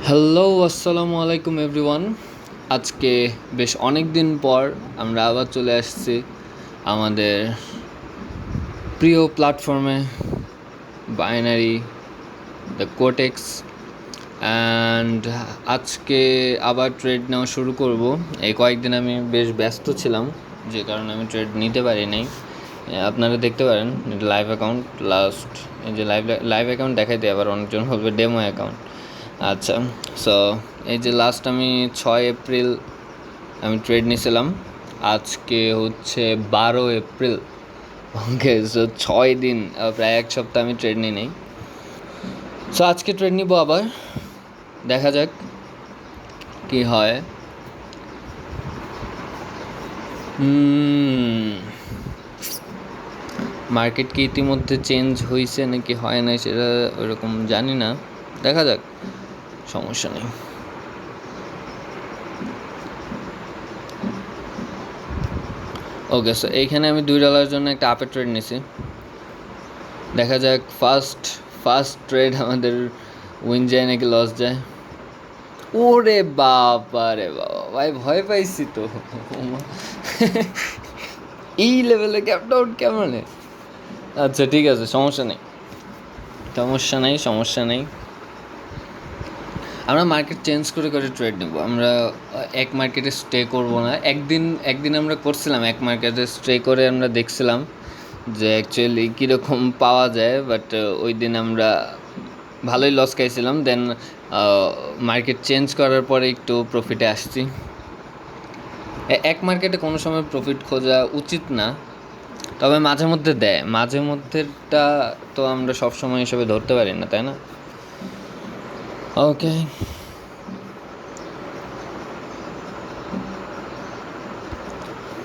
Hello, আসসালামু আলাইকুম everyone. আজকে বেশ অনেক দিন পর আমরা আবার চলে আসছি আমাদের প্রিয় প্ল্যাটফর্মে, বাইনারি দ্য কোটেক্স। অ্যান্ড আজকে আবার ট্রেড নেওয়া শুরু করব। এই কয়েকদিন আমি বেশ ব্যস্ত ছিলাম, যে কারণে আমি ট্রেড নিতে পারি নাই। আপনারা দেখতে পারেন এটা লাইভ অ্যাকাউন্ট। লাস্ট এই যে লাইভ অ্যাকাউন্ট দেখাইতে, আবার অনেকজন বলবে ডেমো অ্যাকাউন্ট। আচ্ছা, সো এই যে লাস্ট আমি 6 এপ্রিল আমি ট্রেড নিয়েছিলাম। আজকে হচ্ছে 12 এপ্রিল। ওকে, সো 6 দিন, প্রায় এক সপ্তাহ আমি ট্রেড নিই নেই। সো আজকে ট্রেড নিব আবার, দেখা যাক কি হয়। মার্কেট কি ইতিমধ্যে চেঞ্জ হয়েছে নাকি হয় নাই সেটা ওইরকম জানি না, দেখা যাক, সমস্যা নেই। ওকে, সো এইখানে আমি $2 জন্য একটা আপের ট্রেড নিছি। দেখা যাক ফার্স্ট ট্রেড আমাদের উইন যায় নাকি লস যায়। ওরে বাবা রে বাবা, ভাই ভয় পাইছি তো। এই লেভেলে ক্যাপড আউট কেমনে? আচ্ছা ঠিক আছে, সমস্যা নেই। আমরা মার্কেট চেঞ্জ করে করে ট্রেড নেব। আমরা এক মার্কেটে স্টে করব না। একদিন আমরা করছিলাম, এক মার্কেটে স্টে করে আমরা দেখছিলাম যে অ্যাকচুয়ালি কীরকম পাওয়া যায়, বাট ওই দিন আমরা ভালোই লস খাইছিলাম। দেন মার্কেট চেঞ্জ করার পরে একটু প্রফিটে আসছি। এক মার্কেটে কোনো সময় প্রফিট খোঁজা উচিত না, তবে মাঝে মধ্যে দেয়। মাঝে মধ্যেটা তো আমরা সবসময় হিসেবে ধরতে পারি না, তাই না?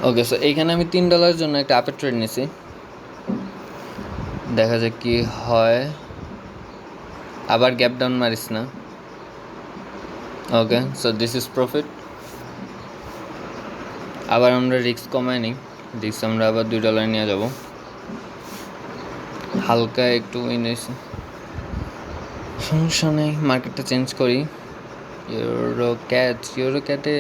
ওকে, সো এইখানে আমি $3 জন্য একটা আপের ট্রেড নিছি। দেখা যাক কি হয়। আবার গ্যাপ ডাউন মারিস না। ওকে, সো দিস ইজ প্রফিট। আবার আমরা রিস্ক কমাই নিই। রিস্ক আমরা আবার $2 নিয়ে যাব। হালকা একটু উইন হয়েছে, সমস্যা নেই। মার্কেটটা চেঞ্জ করি। ইউরো ক্যাটে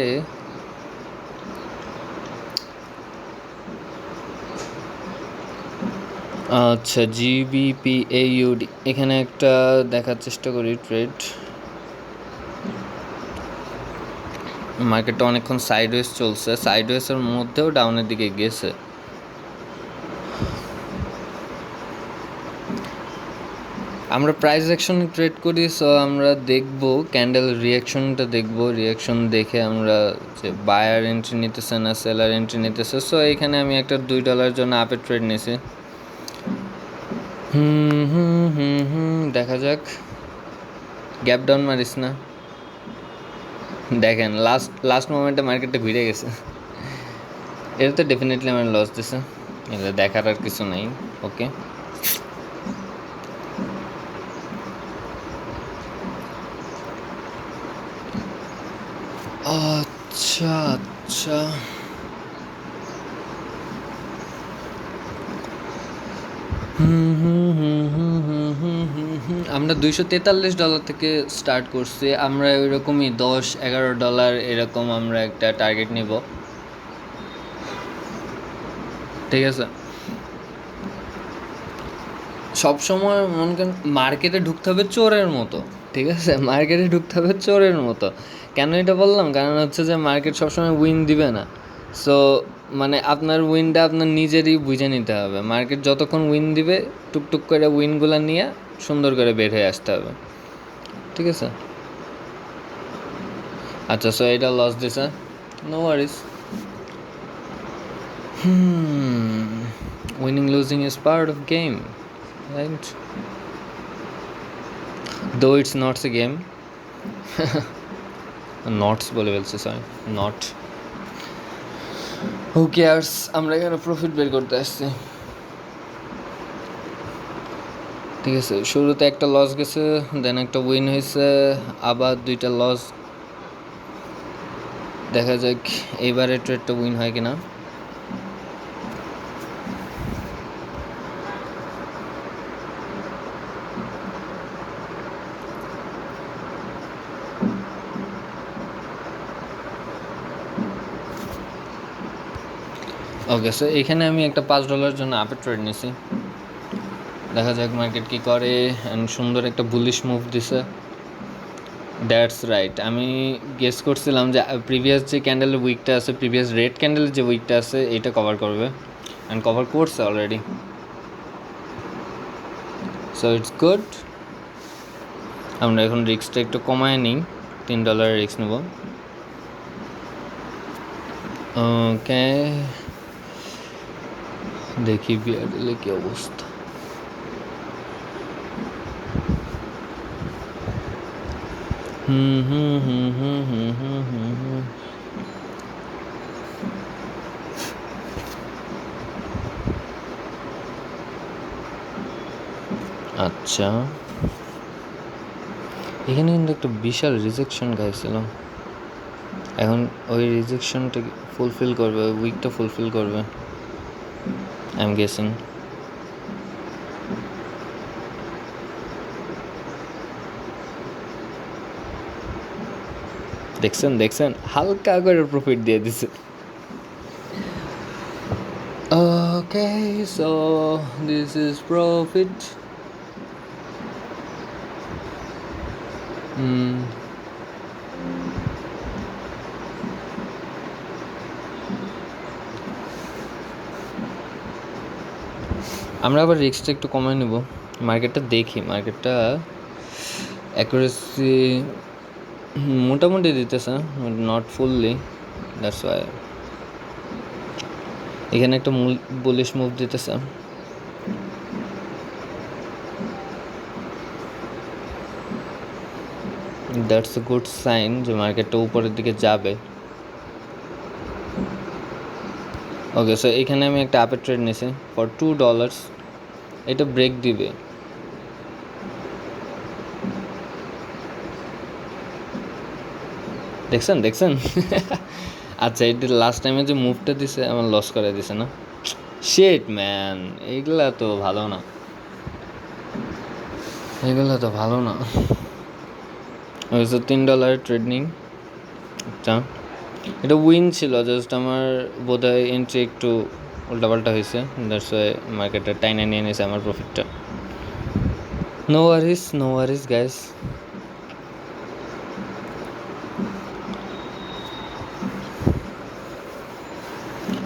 আচ্ছা, GBPAUD এখানে একটা দেখার চেষ্টা করি ট্রেড। মার্কেটটা অনেকক্ষণ সাইডওয়েজ চলছে, সাইডওয়েজের মধ্যেও ডাউনের দিকে গেছে। আমরা প্রাইস অ্যাকশনে ট্রেড করি, সো আমরা দেখব ক্যান্ডেল রিয়াকশনটা দেখব। রিয়াকশন দেখে আমরা যে বায়ার এন্ট্রি নিতেছে না সেলার এন্ট্রি নিতেছে। সো এখানে আমি একটা $2 জন্য আপের ট্রেড নিয়েছি। দেখা যাক। গ্যাপ ডাউন মারিস না। দেখেন লাস্ট মোমেন্টে মার্কেটটা ঘুরে গেছে। এটা তো ডেফিনেটলি আমার লস দিছে, এটা দেখার আর কিছু নাই। ওকে, আচ্ছা, আমরা $243 থেকে স্টার্ট করছি। আমরা ওইরকমই $10-11 এরকম আমরা একটা টার্গেট নিব, ঠিক আছে? সবসময় মনে করেন মার্কেটে ঢুকতে হবে চোরের মতো, ঠিক আছে? মার্কেটে ঢুকতে হবে চোরের মতো। কেন এটা বললাম? কারণ হচ্ছে যে মার্কেট সবসময় উইন দিবে না। সো মানে আপনার উইনটা আপনার নিজেরই বুঝে নিতে হবে। মার্কেট যতক্ষণ উইন দিবে, টুকটুক করে উইনগুলো নিয়ে সুন্দর করে বের হয়ে আসতে হবে, ঠিক আছে? আচ্ছা, সো এটা লস দিছে, no worries. Winning losing is part of game, right? Though it's nots a game. Nots বলে ফেলছে, সরি, নট। হু কেয়ার্স, আমরা এখানে প্রফিট বের করতে আসছি, ঠিক আছে? শুরুতে একটা লস গেছে, দেন একটা উইন হয়েছে, আবার 2টা লস। দেখা যাক এইবারে ট্রেডটা উইন হয় কিনা। ওকে, সো এখানে আমি একটা $5 জন্য আপে ট্রেড নিয়েছি। দেখা যাক মার্কেট কী করে। অ্যান্ড সুন্দর একটা বুলিশ মুভ দিছে। দ্যাটস রাইট, আমি গেস করছিলাম যে প্রিভিয়াস যে ক্যান্ডেলের উইকটা আছে, প্রিভিয়াস রেড ক্যান্ডেলের যে উইকটা আছে এটা কভার করবে, অ্যান্ড কভার করছে অলরেডি। So it's good. আমরা এখন রিস্কটা একটু কমায় নিই, $3 রিস্ক নেব। ওকে, দেখি বিআরএলে কি অবস্থা। আচ্ছা, এখানে কিন্তু একটা বিশাল রিজেকশন গাইছিল। এখন ওই রিজেকশনটা ফুলফিল করবে, ওই উইকটা ফুলফিল করবে আই এম গেসিং। দেখছেন হালকা করে প্রফিট দিয়ে দিছে। ওকে, সো দিস ইজ প্রফিট। আমরা আবার রিস্কটা একটু কমায় নেব। মার্কেটটা দেখি, মার্কেটটা অ্যাকুরেসি মোটামুটি দিতেছে, নট ফুললি, দ্যাটস ওয়াই। এখানে একটা বুলিশ মুভ দিতেছে। দ্যাটস এ গুড সাইন যে মার্কেটটা উপরের দিকে যাবে। ওকে, সো এখানে আমি একটা আপের ট্রেড নিয়েছি ফর $2। এটা ব্রেক দিবে। দেখছেন আচ্ছা, এটা লাস্ট টাইমে যে মুভটা দিছে আমার লস করে দিছে না? শিট ম্যান, এইগুলা তো ভালো না, এগুলো তো ভালো না। ওই তো $3 ট্রেড নিই। আচ্ছা, এটা উইন ছিল, জাস্ট আমার বোধহয় এন্ট্রি একটু উল্টাপাল্টা হয়েছে, দ্যাটস ওয়াই মার্কেটে টাইনে নিয়ে নিয়েছে আমার প্রফিটটা। নো ওয়ারিস গাইস।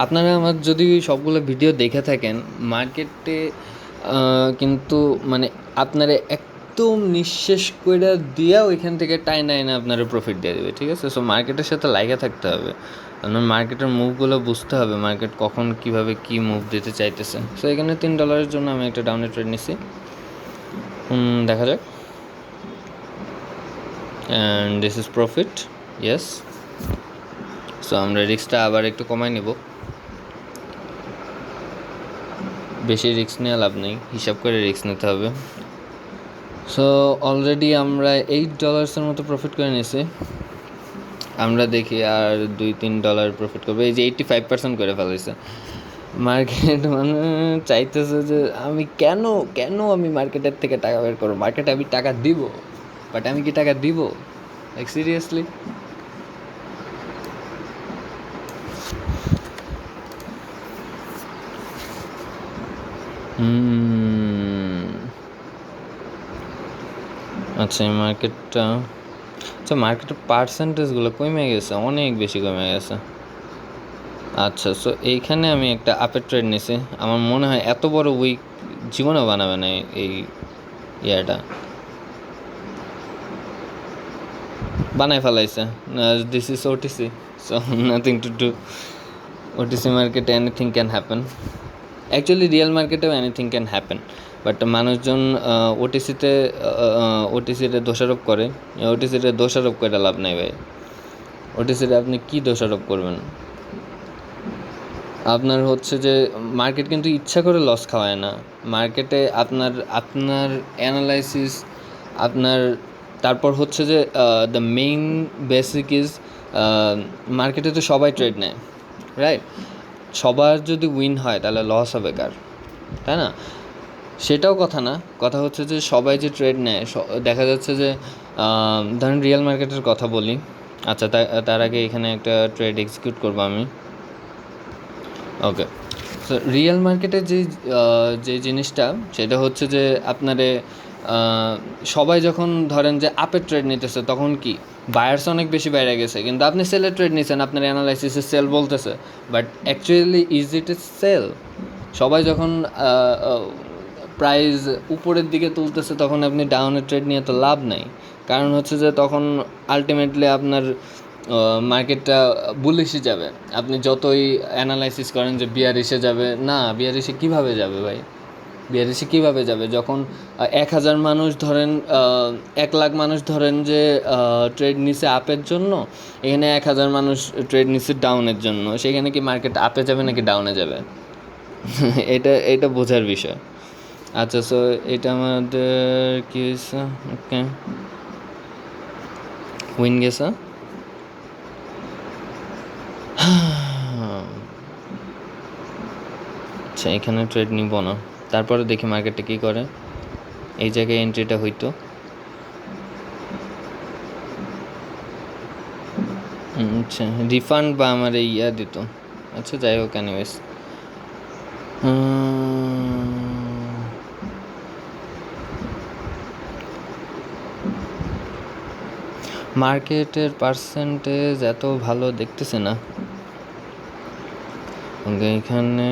আপনারা আমার যদি সবগুলো ভিডিও দেখে থাকেন, মার্কেটে কিন্তু মানে আপনারা একদম নিঃশেষ করে দিয়া ওইখান থেকে টাইনা এনে আপনারা প্রফিট দিয়ে দেবে, ঠিক আছে? সো মার্কেটের সাথে লাইগা থাকতে হবে, আপনার মার্কেটের মুভগুলো বুঝতে হবে, মার্কেট কখন কীভাবে কী মুভ দিতে চাইতেছে। সো এখানে $3 জন্য আমি একটা ডাউনে ট্রেড নিছি। দেখা যাক। And this is profit, yes. So আমরা রিস্কটা আবার একটু কমাই নেব, বেশি রিস্ক নেওয়া লাভ নেই, হিসাব করে রিস্ক নিতে হবে। সো অলরেডি আমরা $8 মতো প্রফিট করে নিয়েছি। আমরা দেখি আর $2-3 প্রফিট করবো। এই যে 85% করে ফেলেছে মার্কেট। মানে চাইতেছে যে আমি কেন আমি মার্কেটের থেকে টাকা বের করবো, মার্কেটে আমি টাকা দিব, বাট আমি কি টাকা দিব? Like seriously? আচ্ছা, এই মার্কেটটা, আচ্ছা মার্কেটের পার্সেন্টেজগুলো কমে গেছে, অনেক বেশি কমে গেছে। আচ্ছা, সো এইখানে আমি একটা আপের ট্রেড নিয়েছি। আমার মনে হয় এত বড় উইক জীবনেও বানাবে না এই ইয়াটা, বানায় ফেলাইছে। This is OTC, so nothing to do. OTC মার্কেটে anything can happen. Actually real মার্কেটেও এনিথিং ক্যান হ্যাপেন, বাট মানুষজন ওটিসিতে দোষারোপ করে। ওটিসিতে দোষারোপ করে লাভ নাই ভাই। ওটিসিতে আপনি কী দোষারোপ করবেন? আপনার হচ্ছে যে মার্কেট কিন্তু ইচ্ছা করে লস খাওয়ায় না। মার্কেটে আপনার অ্যানালাইসিস, আপনার তারপর হচ্ছে যে দ্য মেইন বেসিক ইজ, মার্কেটে তো সবাই ট্রেড নেয়, রাইট? সবার যদি উইন হয় তাহলে লস হবে কার, তাই না? সেটাও কথা না, কথা হচ্ছে যে সবাই যে ট্রেড নেয়, দেখা যাচ্ছে যে ধরেন রিয়েল মার্কেটের কথা বলি। আচ্ছা, তার আগে এখানে একটা ট্রেড এক্সিকিউট করবো আমি। ওকে, সো রিয়েল মার্কেটে যে জিনিসটা সেটা হচ্ছে যে আপনারে সবাই যখন ধরেন যে আপের ট্রেড নিতেছে তখন কি বায়ার্স অনেক বেশি বাইরে গেছে, কিন্তু আপনি সেলের ট্রেড নিচ্ছেন, আপনার অ্যানালাইসিসে সেল বলতেছে, but actually is it a sell? সবাই যখন প্রাইস উপরের দিকে তুলতেছে তখন আপনি ডাউনের ট্রেড নিয়ে তো লাভ নাই। কারণ হচ্ছে যে তখন আলটিমেটলি আপনার মার্কেটটা বুলিশই যাবে। আপনি যতই অ্যানালাইসিস করেন যে বিয়ারিশে যাবে, না, বিয়ারিশে কীভাবে যাবে ভাই? বিয়ারিশে কীভাবে যাবে যখন 1,000 মানুষ ধরেন, 1,00,000 মানুষ ধরেন যে ট্রেড নিছে আপের জন্য, এখানে 1,000 মানুষ ট্রেড নিছে ডাউনের জন্য, সেখানে কি মার্কেট আপে যাবে নাকি ডাউনে যাবে? এটা বোঝার বিষয়। আচ্ছা, সো এটা আমাদের কি হয়েছে? ওকে, উইন গেছে। আচ্ছা, এখানে ট্রেড নিব না, তারপরে দেখি মার্কেটটা কী করে। এই জায়গায় এন্ট্রিটা হইতো। আচ্ছা, রিফান্ড বা আমার এই দিত। আচ্ছা, যাই হোক, এনিওয়েজ মার্কেটের পার্সেন্টেজ এত ভালো দেখতেছে না। ওকে, এখানে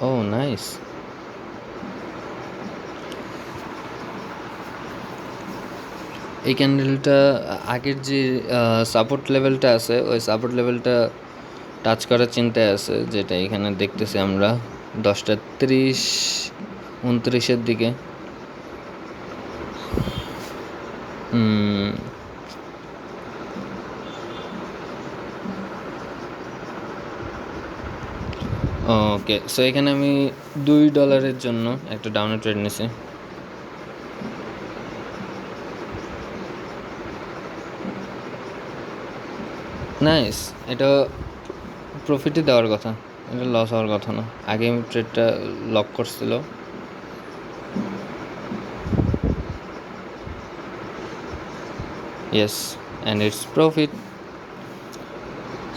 ও নাইস। এই ক্যান্ডেলটা আগের যে সাপোর্ট লেভেলটা আছে ওই সাপোর্ট লেভেলটা টাচ করার চিন্তায় আছে, যেটা এখানে দেখতেছি আমরা 10:30, 29-এর দিকে। ওকে, সো এখানে আমি $2 জন্য একটা ডাউনের ট্রেড নিছি। নাইস, এটা প্রফিটই দেওয়ার কথা, এটা লস হওয়ার কথা না। আগে আমি ট্রেডটা লক করছিল। Yes, and it's profit.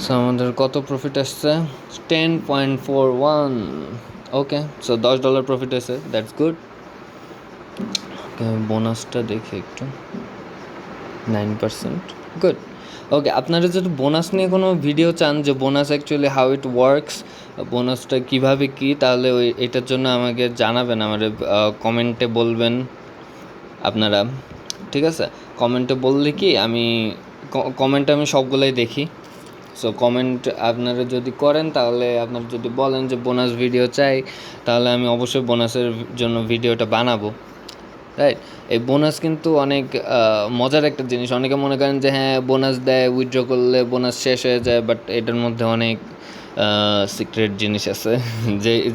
So আমাদের কত প্রফিট আসছে? 10.41। ওকে, সো $10 প্রফিট আছে, দ্যাটস গুড। ওকে, বোনাসটা দেখি একটু, 9%, গুড। ওকে, আপনারা যদি বোনাস নিয়ে কোনো ভিডিও চান, যে bonus actually how it works, বোনাসটা কীভাবে কী, তাহলে এটার জন্য আমাকে জানাবেন, আমাদের কমেন্টে বলবেন আপনারা, ঠিক আছে? কমেন্টে বললে কি আমি কমেন্টে আমি সবগুলোই দেখি। সো কমেন্ট আপনারা যদি করেন, তাহলে আপনারা যদি বলেন যে বোনাস ভিডিও চাই, তাহলে আমি অবশ্যই বোনাসের জন্য ভিডিওটা বানাবো, রাইট? এই বোনাস কিন্তু অনেক মজার একটা জিনিস। অনেকে মনে করেন যে হ্যাঁ, বোনাস দেয়, উইথড্র করলে বোনাস শেষ হয়ে যায়, বাট এটার মধ্যে অনেক সিক্রেট জিনিস আছে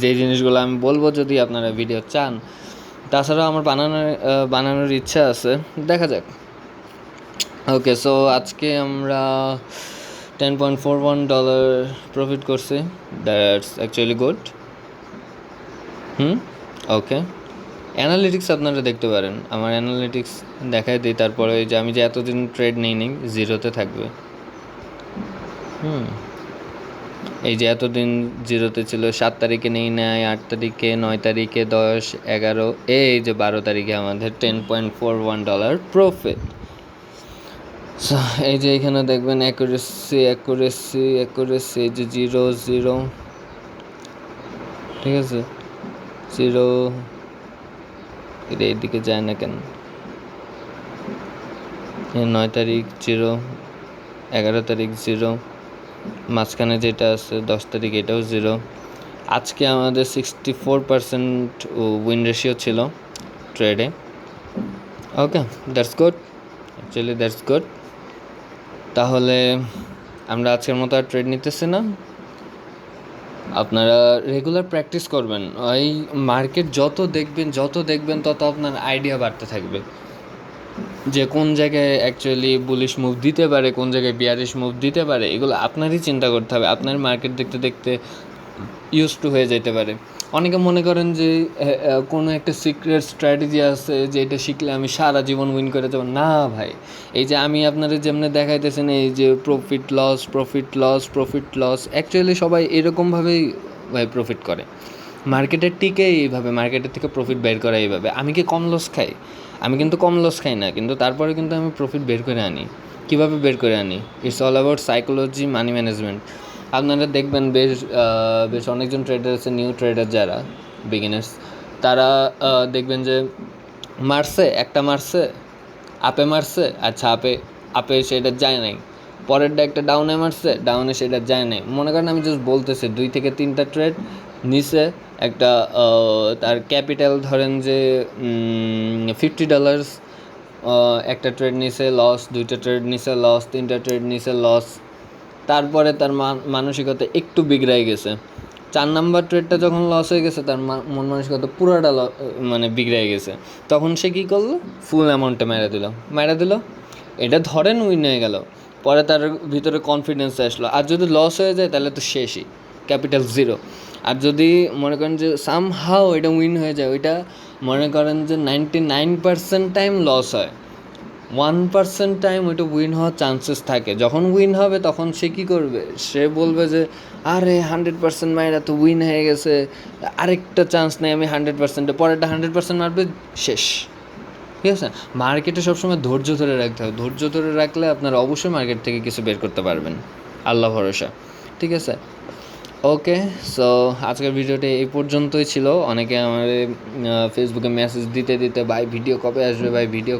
যে জিনিসগুলো আমি বলবো যদি আপনারা ভিডিও চান। তাছাড়াও আমার বানানোর ইচ্ছা আছে, দেখা যাক। ওকে, সো আজকে আমরা $10.41 প্রফিট করছি, that's actually good. Okay, analytics আপনারা দেখতে পারেন, আমার অ্যানালিটিক্স দেখাই দিই, তারপরে যে আমি যে এতদিন ট্রেড নেই জিরোতে থাকবে। এই যে এতদিন জিরোতে ছিল, 7 তারিখে নেই, 8 তারিখে, 9 তারিখে, 10, 11, এই যে 12 তারিখে আমাদের $10.41 প্রফিট। এই যে এখানে দেখবেন অ্যাকুরেসি, এই যে 0, ঠিক আছে, 0, এইদিকে যায় না কেন? 9 তারিখ 0, 11 তারিখ 0, মাঝখানে যেটা আছে 10 তারিখ, এটাও 0। আজকে আমাদের 64% উইন রেশিও ছিল ট্রেডে। Okay, that's good, actually that's good. তাহলে আমরা আজকের মতো আর ট্রেড নিতেছি না। আপনারা রেগুলার প্র্যাকটিস করবেন। এই মার্কেট যত দেখবেন তত আপনার আইডিয়া বাড়তে থাকবে, যে কোন জায়গায় অ্যাকচুয়ালি বুলিশ মুভ দিতে পারে, কোন জায়গায় বিয়ারিশ মুভ দিতে পারে, এগুলো আপনারই চিন্তা করতে হবে। আপনার মার্কেট দেখতে দেখতে ইউজ টু হয়ে যেতে পারে। অনেকে মনে করেন যে কোনো একটা সিক্রেট স্ট্র্যাটেজি আছে, যে এটা শিখলে আমি সারা জীবন উইন করে যাবো। না ভাই, এই যে আমি আপনাদের যেমনি দেখাইতেছেন, এই যে প্রফিট লস, অ্যাকচুয়ালি সবাই এরকমভাবেই ভাই প্রফিট করে। মার্কেটের টিকে এইভাবে, মার্কেটের থেকে প্রফিট বের করা এইভাবে। আমি কি কম লস খাই? আমি কিন্তু কম লস খাই না, কিন্তু তারপরে কিন্তু আমি প্রফিট বের করে আনি। কীভাবে বের করে আনি? It's all about psychology, money management. আপনারা দেখবেন বেশ অনেকজন ট্রেডার আছে, নিউ ট্রেডার যারা বিগিনার্স, তারা দেখবেন যে একটা মারছে, আপে মারছে, আচ্ছা আপে সেটা যায় নাই, পরেরটা একটা ডাউনে মারছে, ডাউনে সেটা যায় নাই। মনে করেন আমি জাস্ট বলতেছি 2 থেকে 3টা ট্রেড নিচে, একটা তার ক্যাপিটাল ধরেন যে $50, একটা ট্রেড নিচে লস, 2টা ট্রেড নিচে লস, 3টা ট্রেড নিচে লস। তারপরে তার মানসিকতা একটু বিগড়াই গেছে। 4 নাম্বার ট্রেডটা যখন লস হয়ে গেছে, তার মন মানসিকতা পুরোটা মানে বিগড়াই গেছে। তখন সে কী করলো? ফুল অ্যামাউন্টে মেরে দিল। এটা ধরেন উইন হয়ে গেল। পরে তার ভিতরে কনফিডেন্স আসলো। আর যদি লস হয়ে যায় তাহলে তো শেষই, ক্যাপিটাল 0। আর যদি মনে করেন যে সামহাও এটা উইন হয়ে যায়, ওইটা মনে করেন যে 99% টাইম লস হয়, 1% টাইম ওইটা উইন হওয়ার চান্সেস থাকে। যখন উইন হবে তখন সে কী করবে? সে বলবে যে আরে 100% মাইরা তো উইন হয়ে গেছে, আরেকটা চান্স নেই, আমি 100%, পরেরটা 100% মারবে, শেষ। ঠিক আছে? মার্কেটে সবসময় ধৈর্য ধরে রাখতে হবে। ধৈর্য ধরে রাখলে আপনারা অবশ্যই মার্কেট থেকে কিছু বের করতে পারবেন, আল্লাহ ভরসা। ঠিক আছে? ওকে, সো আজকের ভিডিওটি এই পর্যন্তই ছিল। অনেকে আমার ফেসবুকে মেসেজ দিতে ভাই ভিডিও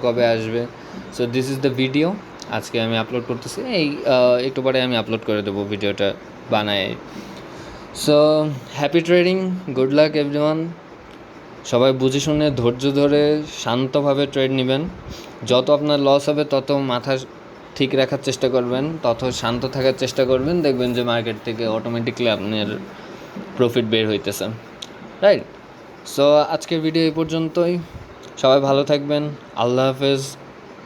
কবে আসবে। So this is the video. আজকে আমি আপলোড করতেছি, একটু পরে আমি আপলোড করে দেবো ভিডিওটা বানায়। So happy trading, good luck everyone. সবাই বুঝে শুনে ধৈর্য ধরে শান্তভাবে ট্রেড নেবেন। যত আপনার লস হবে তত মাথা ঠিক রাখার চেষ্টা করবেন, তত শান্ত থাকার চেষ্টা করবেন, দেখবেন যে মার্কেট থেকে অটোমেটিকলি আপনার প্রফিট বের হইতেছে, রাইট? সো আজকের ভিডিও এই পর্যন্তই। সবাই ভালো থাকবেন। আল্লাহ হাফেজ।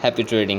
Happy trading.